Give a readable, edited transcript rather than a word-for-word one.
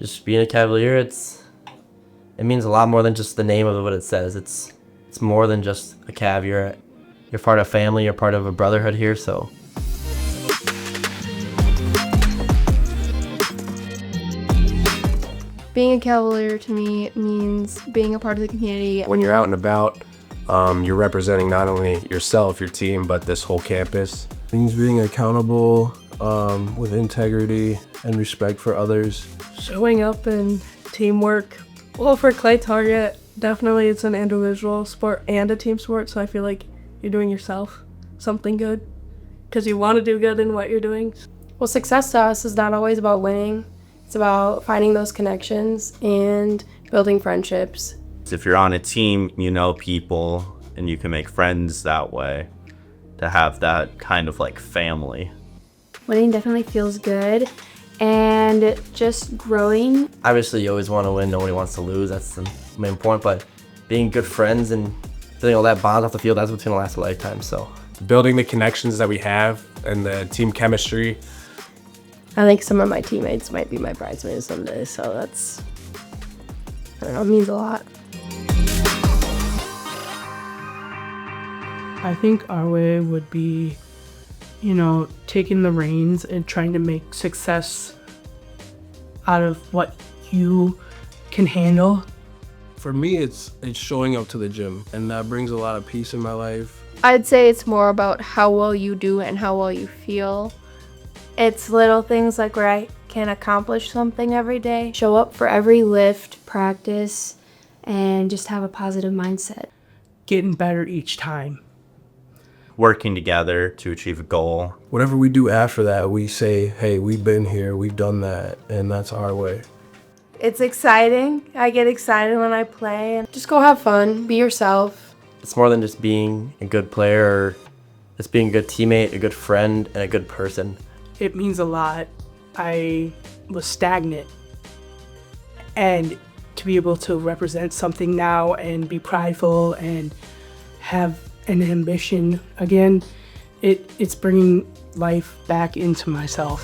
Just being a Cavalier, it means a lot more than just the name of what it says. It's more than just a Cav. You're part of a family. You're part of a brotherhood here. So. Being a Cavalier to me means being a part of the community. When you're out and about, you're representing not only yourself, your team, but this whole campus. It means being accountable with integrity and respect for others. Showing up and teamwork. Well, for Clay Target, definitely it's an individual sport and a team sport, so I feel like you're doing yourself something good because you want to do good in what you're doing. Well, success to us is not always about winning. It's about finding those connections and building friendships. If you're on a team, you know people and you can make friends that way, to have that kind of like family. Winning definitely feels good, and just growing. Obviously, you always want to win. Nobody wants to lose. That's the main point. But being good friends and building all that bond off the field, that's what's going to last a lifetime. So Building the connections that we have and the team chemistry. I think some of my teammates might be my bridesmaids someday, so it means a lot. I think our way would be, taking the reins and trying to make success out of what you can handle. For me, it's showing up to the gym, and that brings a lot of peace in my life. I'd say it's more about how well you do and how well you feel. It's little things like where I can accomplish something every day, show up for every lift, practice, and just have a positive mindset. Getting better each time. Working together to achieve a goal. Whatever we do after that, we say, hey, we've been here, we've done that, and that's our way. It's exciting. I get excited when I play. And just go have fun, be yourself. it's more than just being a good player or just being a good teammate, a good friend, and a good person. It means a lot. I was stagnant, and to be able to represent something now and be prideful and have an ambition again, it's bringing life back into myself.